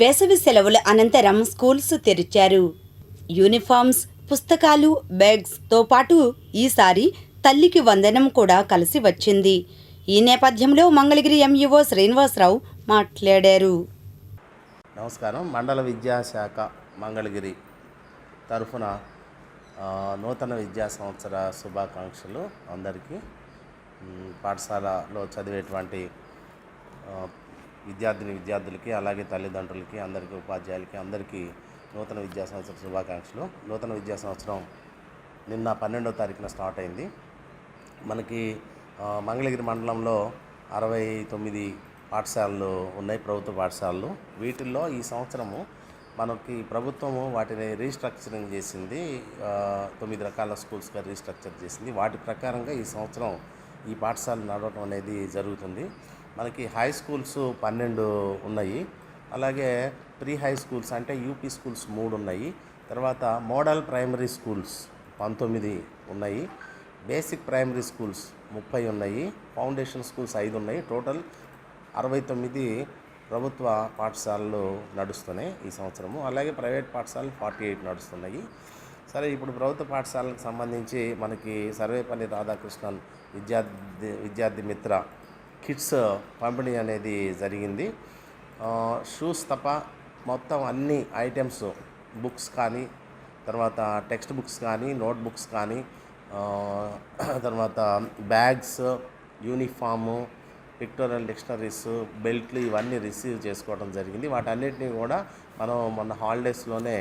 వేసవి సెలవుల అనంతరం స్కూల్స్ తెరిచారు. యూనిఫామ్స్, పుస్తకాలు, బ్యాగ్స్తో పాటు ఈసారి తల్లికి వందనం కూడా కలిసి వచ్చింది. ఈ నేపథ్యంలో మంగళగిరి ఎంఈఓ శ్రీనివాసరావు మాట్లాడారు. నమస్కారం. మండల విద్యాశాఖ మంగళగిరి తరఫున నూతన విద్యా సంవత్సర శుభాకాంక్షలు అందరికీ. పాఠశాలలో చదివేటువంటి విద్యార్థులకి, అలాగే తల్లిదండ్రులకి, అందరికీ, ఉపాధ్యాయులకి అందరికీ నూతన విద్యా సంవత్సర శుభాకాంక్షలు. నూతన విద్యా సంవత్సరం నిన్న 12వ తారీఖున స్టార్ట్ అయింది. మనకి మంగళగిరి మండలంలో 69 పాఠశాలలు ఉన్నాయి, ప్రభుత్వ పాఠశాలలు. వీటిల్లో ఈ సంవత్సరము మనకి ప్రభుత్వము వాటిని రీస్ట్రక్చరింగ్ చేసింది. 9 రకాల స్కూల్స్గా రీస్ట్రక్చర్ చేసింది. వాటి ప్రకారంగా ఈ సంవత్సరం ఈ పాఠశాలలు నడవటం అనేది జరుగుతుంది. మనకి హై స్కూల్స్ 12 ఉన్నాయి, అలాగే ప్రీ హై స్కూల్స్ అంటే యూపీ స్కూల్స్ 3 ఉన్నాయి, తర్వాత మోడల్ ప్రైమరీ స్కూల్స్ 19 ఉన్నాయి, బేసిక్ ప్రైమరీ స్కూల్స్ 30 ఉన్నాయి, ఫౌండేషన్ స్కూల్స్ 5 ఉన్నాయి. టోటల్ 69 ప్రభుత్వ పాఠశాలలు నడుస్తున్నాయి ఈ సంవత్సరము. అలాగే ప్రైవేట్ పాఠశాలలు 48 నడుస్తున్నాయి. సరే, ఇప్పుడు ప్రభుత్వ పాఠశాలకు సంబంధించి మనకి సర్వేపల్లి రాధాకృష్ణన్ విద్యార్థి మిత్ర కిట్స్ పంపిణీ అనేది జరిగింది. షూస్ తప్ప మొత్తం అన్ని ఐటమ్స్, బుక్స్ కానీ, తర్వాత టెక్స్ట్ బుక్స్ కానీ, నోట్ బుక్స్ కానీ, తర్వాత బ్యాగ్స్, యూనిఫాము, పిక్టోరియల్ డిక్షనరీస్, బెల్ట్లు ఇవన్నీ రిసీవ్ చేసుకోవడం జరిగింది. వాటన్నిటినీ కూడా మనం మొన్న హాలిడేస్లోనే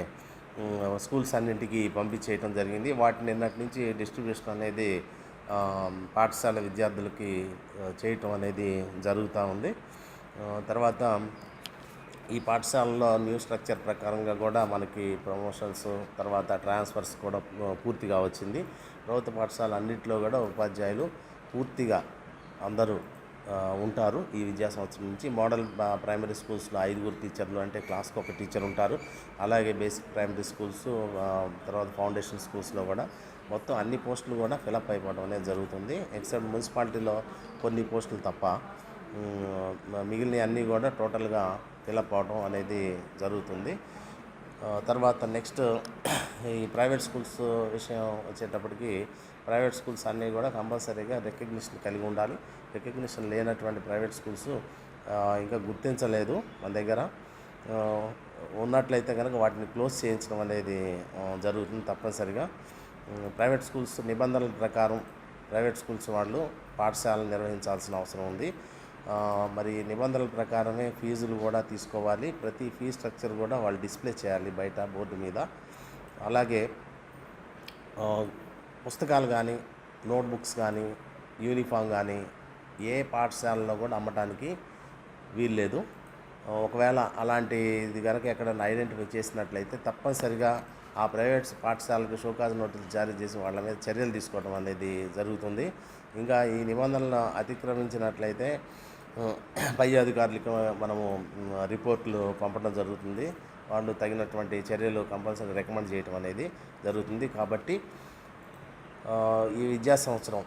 స్కూల్స్ అన్నింటికి పంపించేయడం జరిగింది. వాటిని నిన్నటి నుంచి డిస్ట్రిబ్యూషన్ అనేది పాఠశాల విద్యార్థులకి చేయటం అనేది జరుగుతూ ఉంది. తర్వాత ఈ పాఠశాలలో న్యూ స్ట్రక్చర్ ప్రకారంగా కూడా మనకి ప్రమోషన్స్, తర్వాత ట్రాన్స్ఫర్స్ కూడా పూర్తిగా వచ్చింది. ప్రభుత్వ పాఠశాల అన్నింటిలో కూడా ఉపాధ్యాయులు పూర్తిగా అందరూ ఉంటారు ఈ విద్యా సంవత్సరం నుంచి. మోడల్ ప్రైమరీ స్కూల్స్లో 5 టీచర్లు, అంటే క్లాస్కి ఒక టీచర్ ఉంటారు. అలాగే బేసిక్ ప్రైమరీ స్కూల్స్, తర్వాత ఫౌండేషన్ స్కూల్స్లో కూడా మొత్తం అన్ని పోస్టులు కూడా ఫిలప్ అయిపోవడం అనేది జరుగుతుంది. ఎక్సెప్ట్ మున్సిపాలిటీలో కొన్ని పోస్టులు తప్ప మిగిలిన అన్నీ కూడా టోటల్గా ఫిలప్ అవడం అనేది జరుగుతుంది. తర్వాత నెక్స్ట్ ఈ ప్రైవేట్ స్కూల్స్ విషయం వచ్చేటప్పటికి, ప్రైవేట్ స్కూల్స్ అన్నీ కూడా కంపల్సరీగా రికగ్నిషన్ కలిగి ఉండాలి. రికగ్నిషన్ లేనటువంటి ప్రైవేట్ స్కూల్స్ ఇంకా గుర్తించలేదు మన దగ్గర. ఉన్నట్లయితే కనుక వాటిని క్లోజ్ చేయించడం అనేది జరుగుతుంది తప్పనిసరిగా. ప్రైవేట్ స్కూల్స్ నిబంధనల ప్రకారం ప్రైవేట్ స్కూల్స్ వాళ్ళు పాఠశాలను నిర్వహించాల్సిన అవసరం ఉంది. మరి నిబంధనల ప్రకారమే ఫీజులు కూడా తీసుకోవాలి. ప్రతి ఫీ స్ట్రక్చర్ కూడా వాళ్ళు డిస్ప్లే చేయాలి బయట బోర్డు మీద. అలాగే పుస్తకాలు కానీ, నోట్బుక్స్ కానీ, యూనిఫామ్ కానీ ఏ పాఠశాలలో కూడా అమ్మటానికి వీల్లేదు. ఒకవేళ అలాంటిది కనుక ఎక్కడైనా ఐడెంటిఫై చేసినట్లయితే తప్పనిసరిగా ఆ ప్రైవేట్ పాఠశాలకు షోకాజ్ నోటీసులు జారీ చేసి వాళ్ళ మీద చర్యలు తీసుకోవడం అనేది జరుగుతుంది. ఇంకా ఈ నిబంధనలను అతిక్రమించినట్లయితే పై అధికారులకు మనము రిపోర్ట్లు పంపడం జరుగుతుంది. వాళ్ళు తగినటువంటి చర్యలు కంపల్సరీ రికమెండ్ చేయడం అనేది జరుగుతుంది. కాబట్టి ఈ విద్యా సంవత్సరం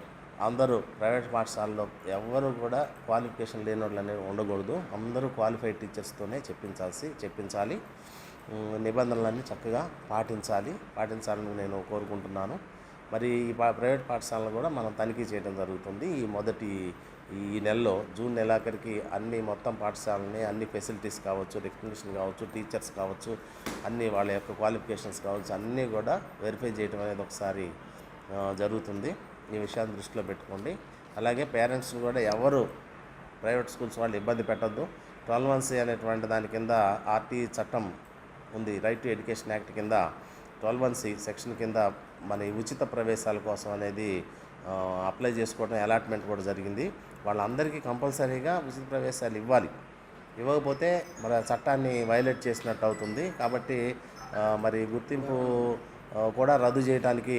అందరూ ప్రైవేట్ పాఠశాలలో ఎవరు కూడా క్వాలిఫికేషన్ లేని వాళ్ళు అనేవి ఉండకూడదు. అందరూ క్వాలిఫైడ్ టీచర్స్తోనే చెప్పించాలి. నిబంధనలన్నీ చక్కగా పాటించాలని నేను కోరుకుంటున్నాను. మరి ఈ ప్రైవేట్ పాఠశాలను కూడా మనం తనిఖీ చేయడం జరుగుతుంది. ఈ నెలలో, జూన్ నెలాఖరికి అన్ని మొత్తం పాఠశాలని, అన్ని ఫెసిలిటీస్ కావచ్చు, రికగ్నిషన్ కావచ్చు, టీచర్స్ కావచ్చు, అన్నీ వాళ్ళ యొక్క క్వాలిఫికేషన్స్ కావచ్చు, అన్నీ కూడా వెరిఫై చేయడం అనేది ఒకసారి జరుగుతుంది. ఈ విషయాన్ని దృష్టిలో పెట్టుకోండి. అలాగే పేరెంట్స్ని కూడా ఎవరు ప్రైవేట్ స్కూల్స్ వాళ్ళు ఇబ్బంది పెట్టద్దు. 12(1)C అనేటువంటి దాని కింద ఆర్టీ చట్టం ఉంది, రైట్ టు ఎడ్యుకేషన్ యాక్ట్ కింద 12(1)C సెక్షన్ కింద మన ఉచిత ప్రవేశాల కోసం అనేది అప్లై చేసుకోవడం, అలాట్మెంట్ కూడా జరిగింది. వాళ్ళందరికీ కంపల్సరీగా ఉచిత ప్రవేశాలు ఇవ్వకపోతే మరి చట్టాన్ని వైలేట్ చేసినట్టు అవుతుంది. కాబట్టి మరి గుర్తింపు కూడా రద్దు చేయడానికి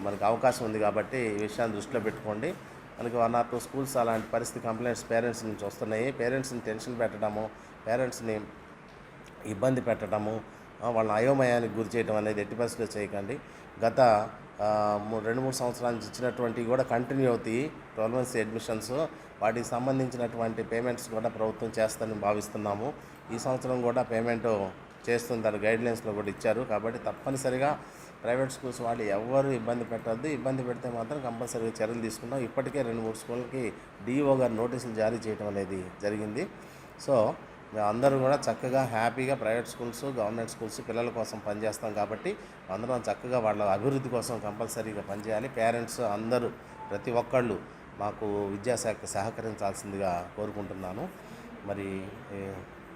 మనకు అవకాశం ఉంది. కాబట్టి ఈ విషయాన్ని దృష్టిలో పెట్టుకోండి. మనకి 1 or 2 స్కూల్స్ అలాంటి పరిస్థితి కంప్లైంట్స్ పేరెంట్స్ నుంచి వస్తున్నాయి. పేరెంట్స్ని టెన్షన్ పెట్టడము, పేరెంట్స్ని ఇబ్బంది పెట్టడము, వాళ్ళని అయోమయానికి గురి చేయడం అనేది ఎట్టి పరిస్థితుల్లో చేయకండి. గత రెండు మూడు సంవత్సరాల నుంచి ఇచ్చినటువంటివి కూడా కంటిన్యూ అవుతాయి. 12 మంత్స్ అడ్మిషన్స్, వాటికి సంబంధించినటువంటి పేమెంట్స్ కూడా ప్రభుత్వం చేస్తుందని భావిస్తున్నాము. ఈ సంవత్సరం కూడా పేమెంట్ చేస్తుంది, దాని గైడ్లైన్స్లో కూడా ఇచ్చారు. కాబట్టి తప్పనిసరిగా ప్రైవేట్ స్కూల్స్ వాళ్ళు ఎవరు ఇబ్బంది పెట్టద్దు. ఇబ్బంది పెడితే మాత్రం కంపల్సరీగా చర్యలు తీసుకుంటాం. ఇప్పటికే 2-3 స్కూళ్ళకి డిఈఓ గారు నోటీసులు జారీ చేయడం అనేది జరిగింది. సో మేము అందరూ కూడా చక్కగా హ్యాపీగా ప్రైవేట్ స్కూల్స్, గవర్నమెంట్ స్కూల్స్ పిల్లల కోసం పనిచేస్తాం. కాబట్టి అందరం చక్కగా వాళ్ళ అభివృద్ధి కోసం కంపల్సరీగా పనిచేయాలి. పేరెంట్స్ అందరూ ప్రతి ఒక్కళ్ళు మాకు విద్యాశాఖ సహకరించాల్సిందిగా కోరుకుంటున్నాను. మరి